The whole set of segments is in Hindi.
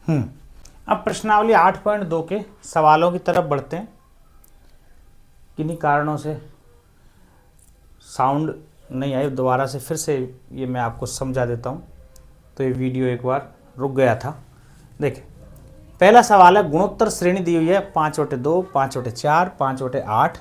अब प्रश्नावली 8.2 के सवालों की तरफ बढ़ते हैं। किन्हीं कारणों से साउंड नहीं आई, दोबारा से फिर से ये मैं आपको समझा देता हूँ। तो ये वीडियो एक बार रुक गया था। देखिए, पहला सवाल है, गुणोत्तर श्रेणी दी हुई है 5/2, 5/4, 5/8,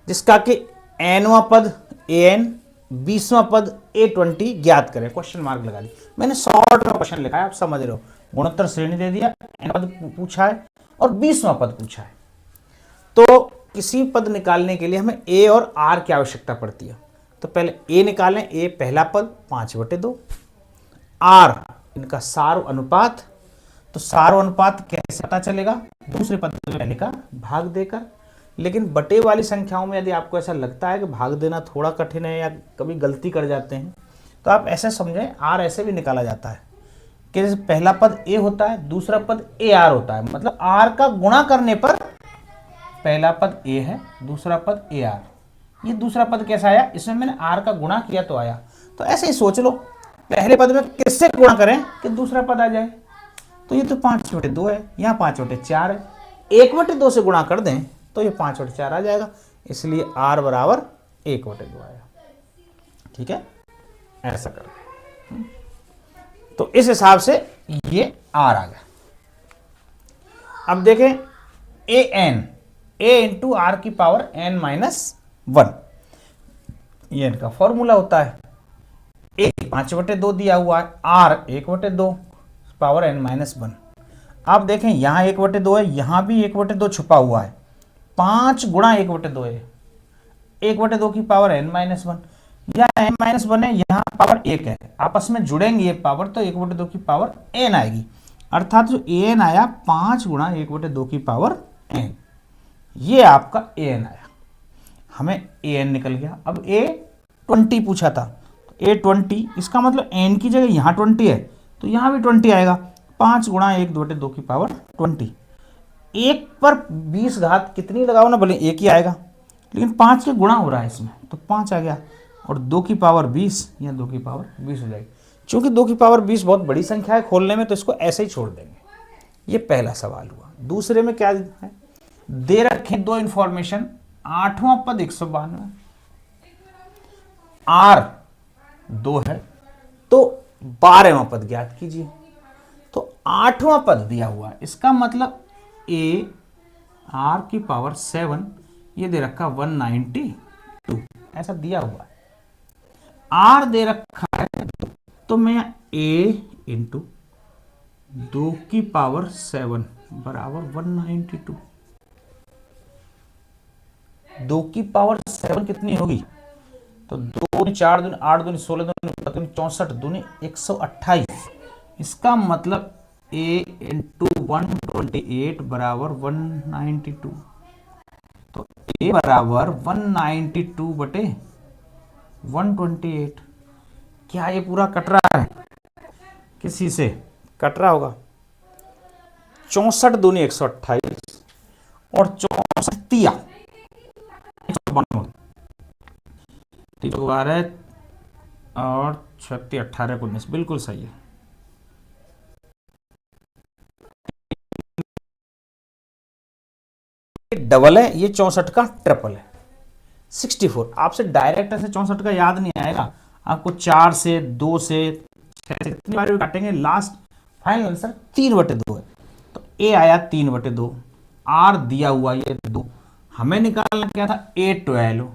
जिसका कि nवां पद an, 20वां पद a20 ज्ञात करें। क्वेश्चन मार्क लगा दी। मैंने शॉर्ट में क्वेश्चन लिखा है, आप समझ रहे हो। गुणोत्तर श्रेणी दे दिया, n पद पूछा है और 20वां पद पूछा है। तो किसी पद निकालने के लिए हमें a और r की आवश्यकता पड़ती है। तो पहले a निकालें। a पहला पद 5/2, r इनका सार अनुपात। तो सार अनुपात कैसे पता चलेगा? दूसरे पद में पहले का भाग देकर। लेकिन बटे वाली संख्याओं में यदि आपको ऐसा लगता है कि भाग देना थोड़ा कठिन है या कभी गलती कर जाते हैं, तो आप ऐसे समझें, r ऐसे भी निकाला जाता है कि जैसे पहला पद a होता है, दूसरा पद ar होता है। मतलब r का गुणा करने पर पहला पद a है, दूसरा पद ar। ये दूसरा पद कैसा आया? इसमें मैंने r का गुणा किया तो आया। तो ऐसे ही सोच लो, पहले पद में किससे गुणा करें कि दूसरा पद आ जाए। तो ये तो 5/2 है, यहाँ 5/4 है। 1/2 से गुणा कर दें तो ये 5/4 आ जाएगा। इसलिए r बराबर 1/2 आया। ठीक है, ऐसा करें। तो इस हिसाब से ये r आ गया। अब देखें, a इंटू r की पावर n-1, ये इनका फॉर्मूला होता है। a 5/2 दिया हुआ है, r 1/2, पावर n-1। आप देखें, यहां 1/2 है, यहां भी 1/2 छुपा हुआ है। 5 गुणा 1/2 है, 1/2 की पावर n-1, या n-1 है, यहाँ पावर 1 है। आपस में जुड़ेंगे ये पावर, तो 1/2 की पावर n आएगी। अर्थात जो an आया 5 गुणा 1/2 की पावर n, ये आपका an आया। हमें an निकल गया। अब a20 पूछा था, a20, इसका मतलब n की जगह यहाँ 20 है तो यहाँ भी 20 आएगा। 5 गुणा 1/2 की पावर 20। 1 पर 20 घात कितनी लगाओ ना, बोले 1 ही आएगा, लेकिन 5 के गुणा हो रहा है इसमें, तो 5 आ गया। और 2 की पावर 20 या 2 की पावर 20 हो जाएगी। चूंकि 2 की पावर 20 बहुत बड़ी संख्या है खोलने में, तो इसको ऐसे ही छोड़ देंगे। ये पहला सवाल हुआ। दूसरे में क्या है? दे रखे दो इंफॉर्मेशन, 8वां पद 192, r 2 है, तो 12वां पद ज्ञात कीजिए। तो 8वां पद दिया हुआ है, इसका मतलब a r की पावर 7, ये दे रखा 192, ऐसा दिया हुआ है। r दे रखा है, तो मैं a इंटू 2 की पावर 7 बराबर 192। 2 की पावर 7 कितनी होगी? तो 2 4 दूनी 8 दूनी 16 दूनी 64 दूनी 128। इसका मतलब a इंटू 128 बराबर 192। तो a बराबर 192 बटे 128। क्या ये पूरा कट रहा है? किसी से कट रहा होगा। 64 दूनी 128 और 64 तिया 192, 12 और 36 18 19, बिल्कुल सही है। डबल है, ये 64 का ट्रिपल है, 64। आपसे डायरेक्ट ऐसे 64 का याद नहीं आएगा, आपको 4 से 2 से 6 से कितनी बार भी काटेंगे। लास्ट फाइनल आंसर 3/2 है। तो a आया 3/2, r दिया हुआ ये 2। हमें निकालना क्या था? a12,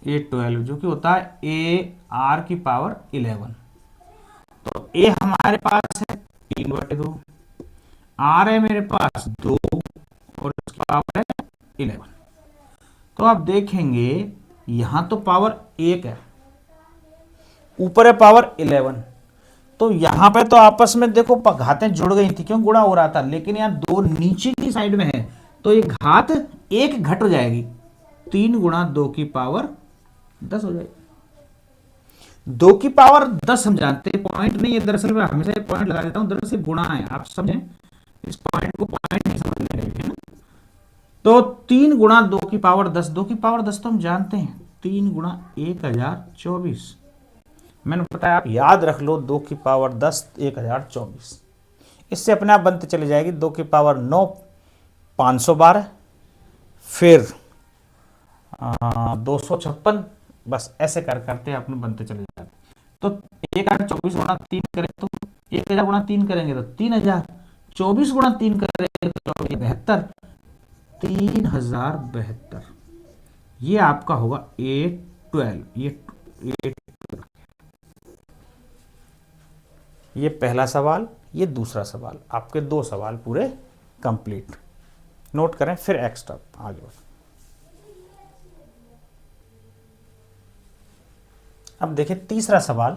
जो कि होता है a r की पावर 11। तो a हमारे पास है 3/2, r है मेरे पास 2 और उसकी पावर है 11। तो आप देखेंगे यहां तो पावर 1 है, ऊपर है पावर 11। तो यहां पे तो आपस में देखो घातें जुड़ गई थी, क्यों गुणा हो रहा था, लेकिन यहां 2 नीचे की साइड में है, तो ये घात 1 घट हो जाएगी। 3 गुणा 2 की पावर 10 हो जाएगी। 2 की पावर 10 हम जानते हैं पॉइंट नहीं है, दरअसल मैं हमेशा पॉइंट लगा देता हूं, दरअसल गुणा है, आप समझें इस पॉइंट को, पॉइंट नहीं समझने है ना। तो 3 गुणा 2 की पावर 10, 2 की पावर 10 तो हम जानते हैं, 3 गुणा 1024। मैंने बताया आप याद रख लो, 2 की पावर 10 1024। इससे अपने आप बनते चले जाएगी। 2 की पावर 9 512, फिर 256, बस ऐसे करते अपने बनते चले जाते। तो 1024 गुणा 3 करें तो 1000 गुणा 3 करेंगे तो 3000, 24 गुणा 3 करेंगे तो 72, 3072। ये आपका होगा A12। ये पहला सवाल, ये दूसरा सवाल, आपके 2 सवाल पूरे कंप्लीट। नोट करें, फिर एक्स्ट्रा आगे बढ़ें। अब देखिए तीसरा सवाल,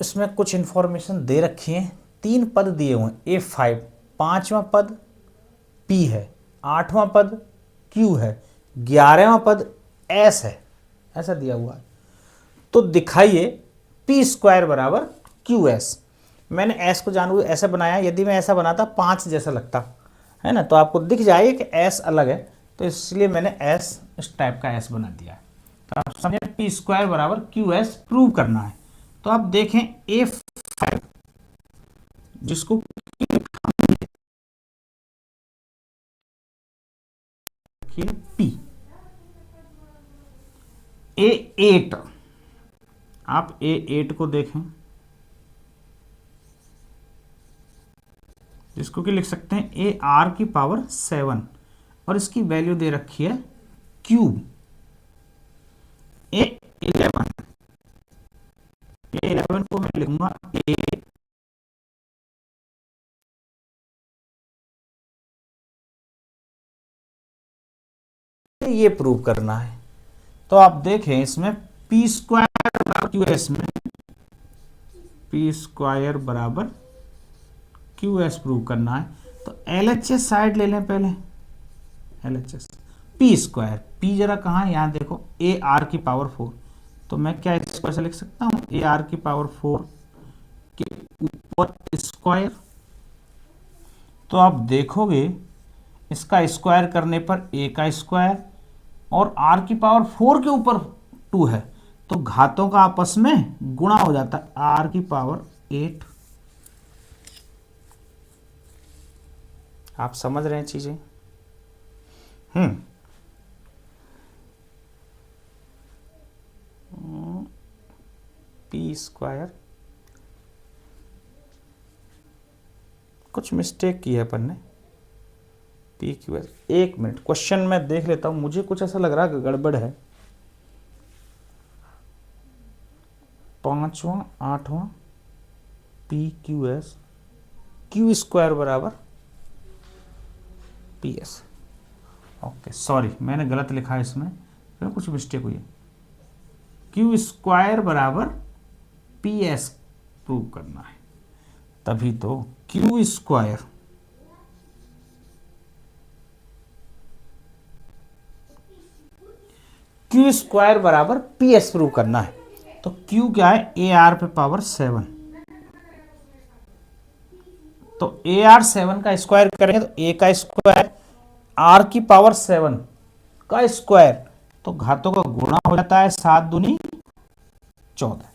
इसमें कुछ इंफॉर्मेशन दे रखी है। 3 पद दिए हुए हैं, A5, 5वां पद P है, 8वां पद Q है, 11वां पद S है, ऐसा दिया हुआ है। तो दिखाइए P² बराबर QS। मैंने S को जानबूझ ऐसा बनाया, यदि मैं ऐसा बनाता 5 जैसा लगता है ना, तो आपको दिख जाएगा कि S अलग है, तो इसलिए मैंने S इस टाइप का S बना दिया है। तो आप समझे P² बराबर QS प्रूव करना है। तो आप देखें A5 जिसको P, A8, आप A8 को देखें जिसको कि लिख सकते हैं AR की पावर 7, और इसकी वैल्यू दे रखी है Q। A11 को मैं लिखूंगा A, ये प्रूव करना है। तो आप देखें इसमें P² QS में P² बराबर QS प्रूव करना है। तो LHS साइड ले लें पहले, LHS P², P जरा कहाँ है, यहाँ देखो AR की पावर 4, तो मैं क्या इसको ऐसा लिख सकता हूँ AR की पावर 4 के ऊपर स्क्वायर। तो आप देखोगे इसका स्क्वायर करने पर A का स्क्वायर, और R की पावर 4 के ऊपर 2 है, तो घातों का आपस में गुणा हो जाता है, R की पावर 8। आप समझ रहे हैं चीजें? P², कुछ मिस्टेक की है अपन ने, PQS। 1 मिनट, क्वेश्चन में देख लेता हूं, मुझे कुछ ऐसा लग रहा है कि गड़बड़ है। 5वां 8वां PQS, Q² बराबर PS। ओके सॉरी, मैंने गलत लिखा है इसमें, फिर कुछ मिस्टेक हुई है। Q² बराबर PS प्रूव करना है, तभी तो Q² बराबर PS प्रूव करना है। तो Q क्या है, AR पे पावर 7, तो AR 7 का स्क्वायर करेंगे तो A का स्क्वायर R की पावर 7 का स्क्वायर, तो घातों का गुणा हो जाता है, 7 दूनी 14।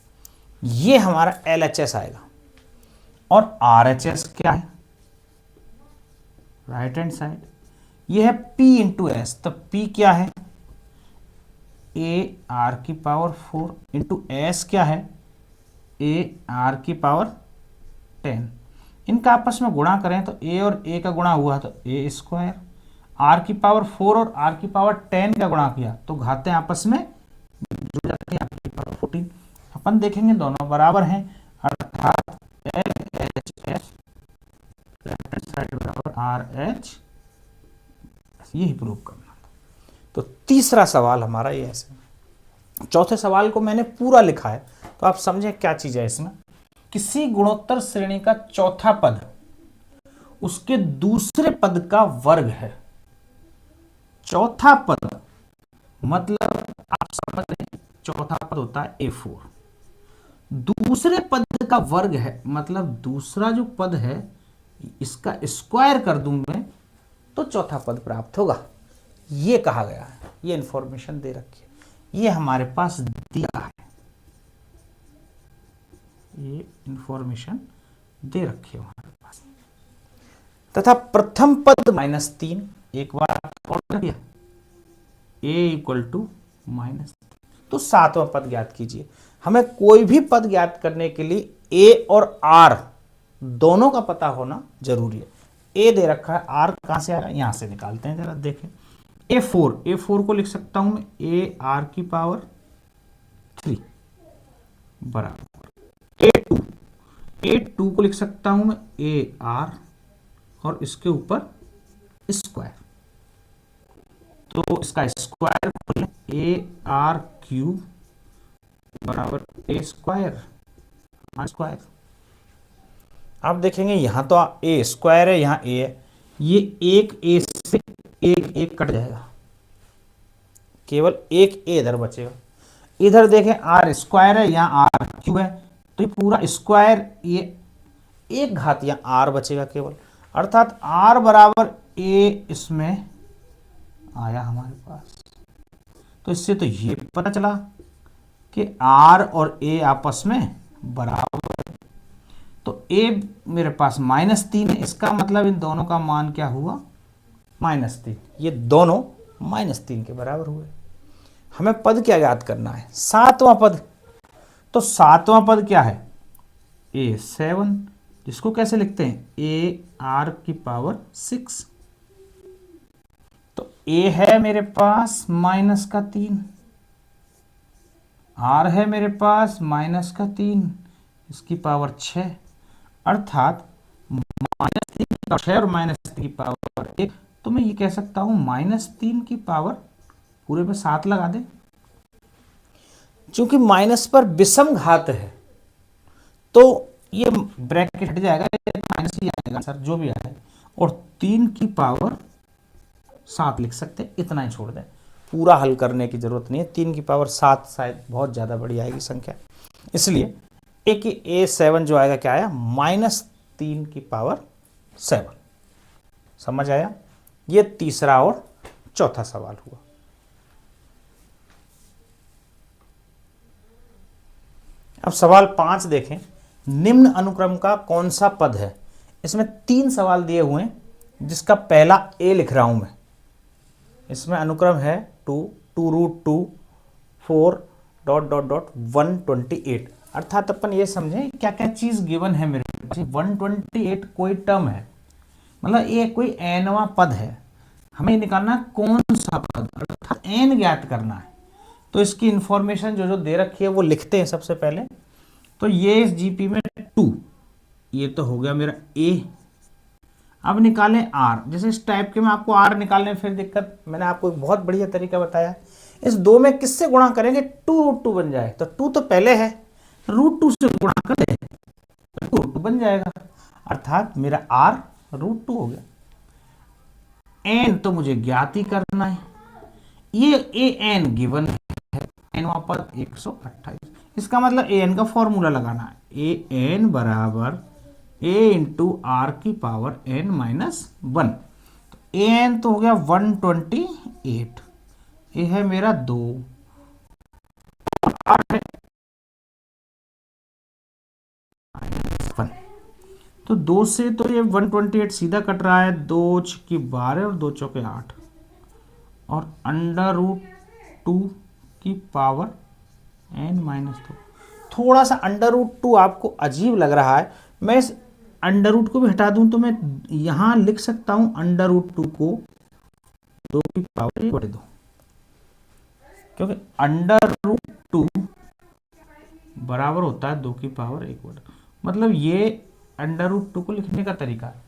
ये हमारा LHS आएगा। और RHS क्या है, राइट हैंड साइड, ये है P इंटू S। तो P क्या है, AR की पावर 4 इंटू S क्या है, AR की पावर 10। इनका आपस में गुणा करें तो A और A का गुणा हुआ तो A², R की पावर 4 और R की पावर 10 का गुणा किया तो घातें आपस में जुड़ जाती हैं, R की पावर 14। अपन देखेंगे दोनों बराबर हैं, अर्थात LHS साइड बराबर RH, यही प्रूव करना। तो तीसरा सवाल हमारा ये ऐसे। चौथे सवाल को मैंने पूरा लिखा है, तो आप समझें क्या चीज है इसमें। किसी गुणोत्तर श्रेणी का चौथा पद उसके दूसरे पद का वर्ग है। चौथा पद मतलब आप समझ रहे हैं, चौथा पद होता है A4। दूसरे पद का वर्ग है मतलब दूसरा जो पद है इसका स्क्वायर कर दूं मैं तो चौथा पद प्राप्त होगा, ये कहा गया है, ये इंफॉर्मेशन दे रखी है, ये हमारे पास दिया है, ये इंफॉर्मेशन दे रखे हमारे पास, तथा प्रथम पद -3, एक बार और कर दिया, a इक्वल टू -3। तो सातवां पद ज्ञात कीजिए। हमें कोई भी पद ज्ञात करने के लिए a और r दोनों का पता होना जरूरी है। a दे रखा है, r कहां से आ रहा है, यहां से निकालते हैं, जरा देखें। a4 को लिख सकता हूं मैं a r की पावर 3 बराबर a2 को लिख सकता हूं मैं a r और इसके ऊपर स्क्वायर, तो इसका स्क्वायर a r क्यूब बराबर a स्क्वायर स्क्वायर। आप देखेंगे यहां तो a स्क्वायर है, यहां a है, ये एक a से एक कट जाएगा, केवल एक a इधर बचेगा। इधर देखें r स्क्वायर है, यहां r क्यूब है, तो ये पूरा स्क्वायर, ये एक घात यहां r बचेगा केवल, अर्थात r बराबर a इसमें आया हमारे पास। तो इससे तो ये पता चला कि r और a आपस में बराबर है। तो a मेरे पास -3 है, इसका मतलब इन दोनों का मान क्या हुआ, -3। ये दोनों -3 के बराबर हुए। हमें पद क्या याद करना है, सातवां पद। तो सातवां पद क्या है, a7, जिसको कैसे लिखते हैं, a r की पावर 6। तो a है मेरे पास -3, r है मेरे पास -3, इसकी पावर 6, अर्थात -3 की पावर 6 और -3 की पावर 1, तो मैं ये कह सकता हूं -3 की पावर पूरे पे 7 लगा दे। चूंकि माइनस पर विषम घात है तो ये ब्रैकेट हट जाएगा, माइनस ही आएगा सर जो भी आए, और 3 की पावर 7 लिख सकते हैं, इतना ही छोड़ दें, पूरा हल करने की जरूरत नहीं है। 3 की पावर 7 शायद बहुत ज्यादा बड़ी आएगी संख्या, इसलिए a7 जो आएगा क्या आया, -3 की पावर 7। समझ आया? ये तीसरा और चौथा सवाल हुआ। अब सवाल 5 देखें, निम्न अनुक्रम का कौन सा पद है। इसमें 3 सवाल दिए हुए हैं, जिसका पहला a लिख रहा हूं मैं। इसमें अनुक्रम है 2√2 4 ... 128, अर्थात अपन ये समझें क्या क्या चीज गिवन है मेरे पास। 128 कोई टर्म है, मतलब ये कोई nवां पद है, हमें निकालना कौन सा पद, अर्थात n ज्ञात करना है। तो इसकी इंफॉर्मेशन जो जो दे रखी है वो लिखते हैं सबसे पहले। तो ये इस जीपी में 2, ये तो हो गया मेरा a। अब निकालें r, जैसे इस टाइप के में आपको r निकालने में फिर दिक्कत, मैंने आपको एक बहुत बढ़िया तरीका बताया। इस 2 में किससे गुणा करेंगे, 2√2 बन जाए, तो 2 तो पहले है, √2 से गुणा कर दे तो 2√2 बन जाएगा, अर्थात मेरा r √2 हो गया। n तो मुझे ज्ञात ही करना है, ये an गिवन है, nवां पद 128। इसका मतलब an का फॉर्मूला लगाना है, an बराबर a इंटू r की पावर n-1। तो an तो हो गया 128, ये है मेरा 2, r है 1। तो 2 से तो ये 128 सीधा कट रहा है, 2 × 12 और 2 × 8, और √2 की पावर n-2। थोड़ा सा √2 आपको अजीब लग रहा है, मैं इस √ को भी हटा दूं तो मैं यहां लिख सकता हूं √2 को 2 की पावर 1/2, क्योंकि √2 बराबर होता है 2 की पावर 1/2। मतलब ये √2 को लिखने का तरीका है,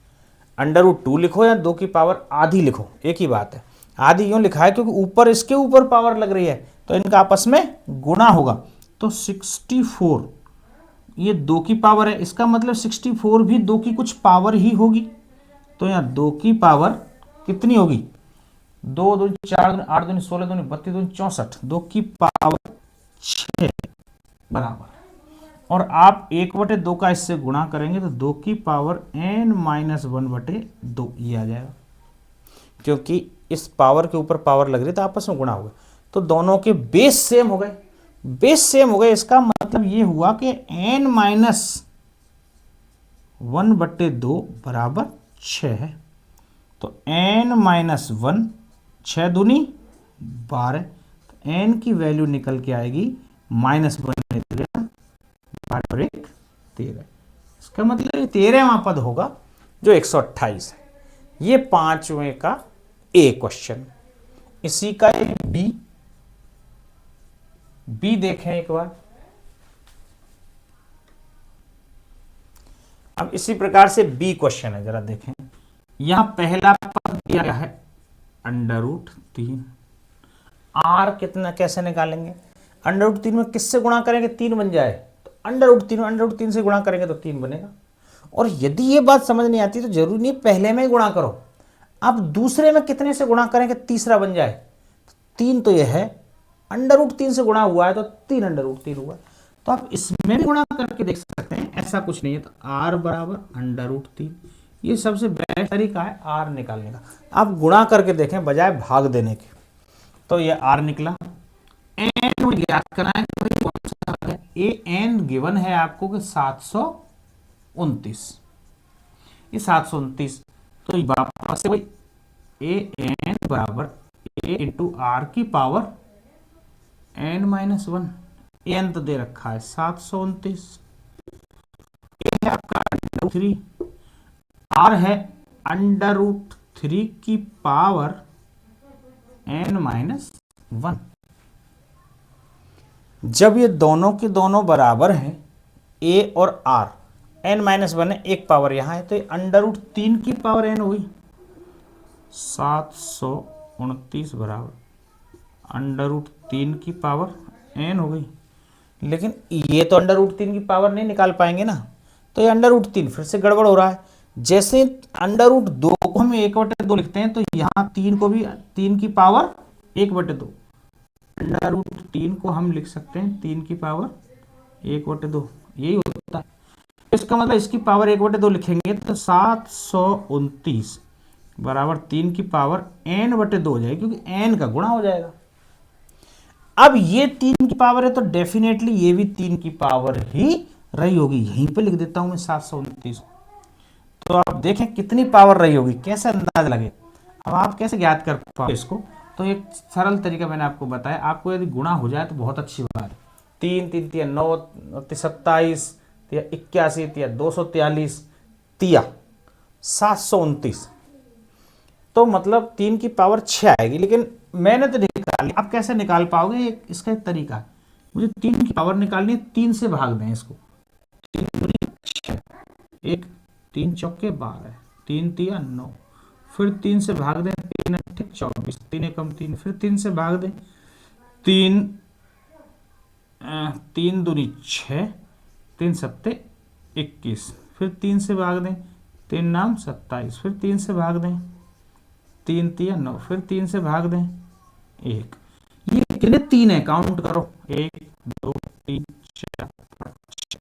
√2 लिखो या 2 की पावर आधी लिखो, एक ही बात है। आधी यूं लिखा है क्योंकि ऊपर इसके ऊपर पावर लग रही है, तो इनका आपस में गुणा होगा। तो 64 ये 2 की पावर है, इसका मतलब 64 भी 2 की कुछ पावर ही होगी। तो यहाँ 2 की पावर कितनी होगी, 2 2 4 2 8 2 16 2 32 2 64, 2 की पावर 6 बराबर। और आप 1/2 का इससे गुणा करेंगे तो 2 की पावर n-1/2 ये आ जाएगा, क्योंकि इस पावर के ऊपर पावर लग रही तो आपस में गुणा होगा। तो दोनों के बेस सेम हो गए, बेस सेम हो गए, इसका मतलब ये हुआ कि n- 1/2 बराबर 6 है। तो n माइनस 1, 6 दूनी 12, तो n की वैल्यू निकल के आएगी -1 12 1 13। इसका मतलब ये 13वां पद होगा जो 128 है। ये 5वें का ए क्वेश्चन। इसी का एक बी देखें एक बार। अब इसी प्रकार से बी क्वेश्चन है, जरा देखें। यहां पहला पद दिया गया है √3। आर कितना कैसे निकालेंगे? √3 में किससे गुणा करेंगे 3 बन जाए, तो √3 से गुणा करेंगे तो 3 बनेगा। और यदि ये बात समझ नहीं आती तो जरूरी नहीं पहले में ही गुणा करो, अब दूसरे में कितने से गुणा करेंगे तीसरा बन जाए। 3 तो यह है, √3 से गुणा हुआ है तो 3 √3 हुआ। तो आप इसमें भी गुणा करके देख सकते हैं, ऐसा कुछ नहीं है। तो r बराबर √3, ये सबसे बेस्ट तरीका है r निकालने का। आप गुणा करके देखें बजाय भाग देने के। तो ये r निकला। n ज्ञात करना है, तो कौन सा है? n गिवन है आपको कि 729, ये 729। तो वापस से वही an बराबर a इंटू आर की पावर n माइनस 1। n तो दे रखा है 729, है आपका √3, r है √3 की पावर n माइनस 1। जब ये दोनों के दोनों बराबर हैं a और r, n माइनस 1 है, एक पावर यहां है, तो ये √3 की पावर n हुई 729 बराबर √3 की पावर n हो गई। लेकिन ये तो √3 की पावर नहीं निकाल पाएंगे ना, तो ये √3 फिर से गड़बड़ हो रहा है। जैसे √2 को हम 1/2 लिखते हैं, तो यहाँ 3 को भी 3 की पावर 1/2, √3 को हम लिख सकते हैं 3 की पावर 1/2, यही होता है। इसका मतलब इसकी पावर 1/2 लिखेंगे तो 729 बराबर 3 की पावर n/2 हो जाएगी, क्योंकि n का गुणा हो जाएगा। अब ये 3 की पावर है तो डेफिनेटली ये भी 3 की पावर ही रही होगी। यहीं पे लिख देता हूं मैं 729। तो आप देखें कितनी पावर रही होगी, कैसे अंदाज लगे। अब आप कैसे ज्ञात कर पाओगे इसको, तो एक सरल तरीका मैंने आपको बताया। आपको यदि गुणा हो जाए तो बहुत अच्छी बात है। 3 3 3 9 27 81 243 729, तो मतलब 3 की पावर 6 आएगी। लेकिन मैंने तो निकाली, आप कैसे निकाल पाओगे, इसका एक तरीका है। मुझे 3 की पावर निकालनी है, 3 से भाग दें इसको, 3 6, 1 3 चौके 12, 3 तिया 9, फिर 3 से भाग दें, 3 8 24, 3 एकम 3, फिर 3 से भाग दें, 3 दूनी 6, 3 सत्ते 21, फिर 3 से भाग दें, 3 नाम 27, फिर 3 से भाग दें, 3 तिया 9, फिर 3 से भाग दें 1। ये कितने 3 है, काउंट करो, 1 2 3 4 5 6,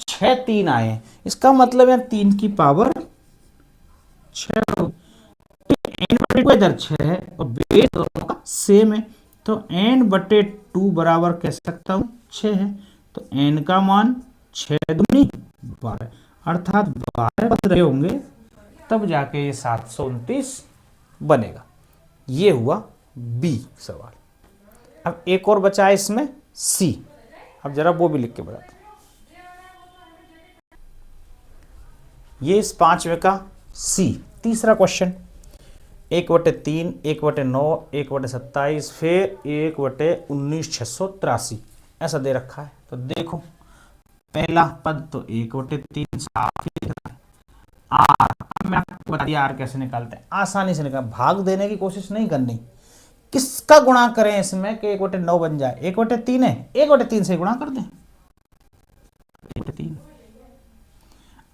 6 3 आए हैं। इसका मतलब है 3 की पावर 6 हो। तो n/2 इधर 6 है और बेस दोनों का सेम है, तो n/2 बराबर कह सकता हूं 6 है। तो n का मान 6 दूनी 12, अर्थात 12 पद रहे होंगे तब जाके ये 729 बनेगा। ये हुआ बी सवाल। अब एक और बचा है इसमें सी। अब जरा वो भी लिख के बताते हैं। ये इस 5वें का सी तीसरा क्वेश्चन। 1/3 1/9 1/27 फिर 1/19 ऐसा दे रखा है। तो देखो पहला पद तो 1/3 साफ लिख रहा है। आर, मैं आपको बता दिया आर कैसे निकालते हैं, आसानी से निकाल, भाग देने की कोशिश नहीं करनी। किसका गुणा करें इसमें कि 1/9 बन जाए, 1/3 है, 1/3 से गुणा कर दें 1/3।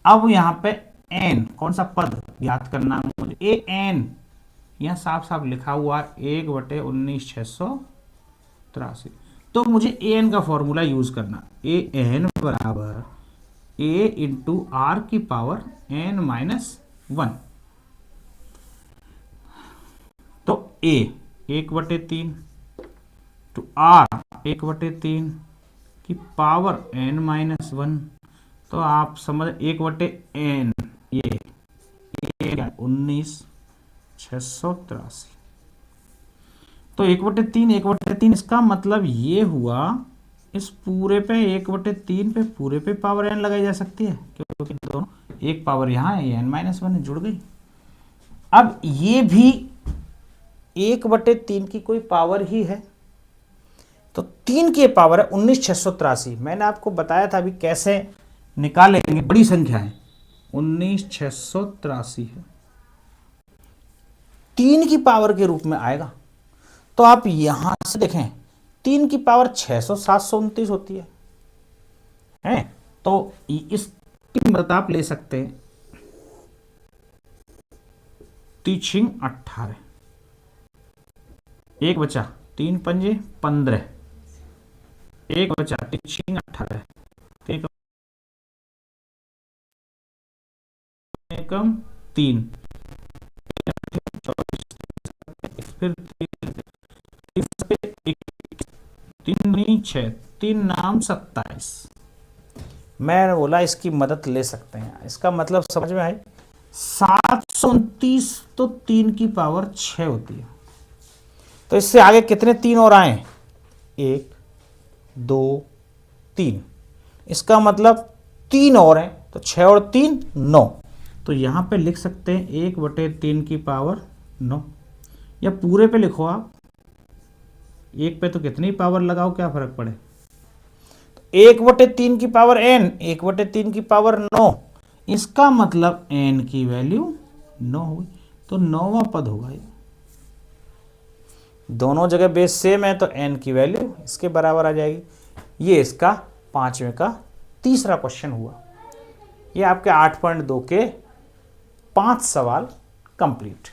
अब यहां पे n कौन सा पद याद करना है मुझे, ए एन यहां साफ साफ लिखा हुआ 1/19 तो मुझे ए एन का फॉर्मूला यूज करना, ए एन बराबर ए इंटू आर की पावर n माइनस 1। तो ए 1/3 टू आर 1/3 की पावर n माइनस 1, तो आप समझ 1/n ये 19,683। तो 1/3 1/3 इसका मतलब ये हुआ इस पूरे पे 1/3 पे पूरे पे पावर n लगाई जा सकती है, क्योंकि दोनों एक पावर यहाँ है, ये n-1 जुड़ गई। अब ये भी 1/3 की कोई पावर ही है, तो 3 की पावर है 19,683। मैंने आपको बताया था अभी कैसे निकालेंगे, बड़ी संख्या है 19,683 है, 3 की पावर के रूप में आएगा। तो आप यहां से देखें 3 की पावर 600 729 होती है? तो इसकी मदद आप ले सकते हैं। तीछिंग 18, एक बचा 3 पंजे 15, एक बचा तीछिंग 18, एकम 3, फिर 3 6 3 नाम 27। मैंने बोला इसकी मदद ले सकते हैं, इसका मतलब समझ में आई। 729 तो 3 की पावर 6 होती है। तो इससे आगे कितने 3 और आए? 1 2 3, इसका मतलब 3 और हैं, तो 6 और 3 9। तो यहां पे लिख सकते हैं 1/3 की पावर 9, या पूरे पे लिखो आप, एक पे तो कितनी पावर लगाओ क्या फर्क पड़े। तो 1/3 की पावर n, 1/3 की पावर 9, इसका मतलब n की वैल्यू 9 हुई, तो 9वां पद होगा ये। दोनों जगह बेस सेम है, तो n की वैल्यू इसके बराबर आ जाएगी। ये इसका 5वें का तीसरा क्वेश्चन हुआ। ये आपके 8.2 के 5 सवाल कंप्लीट।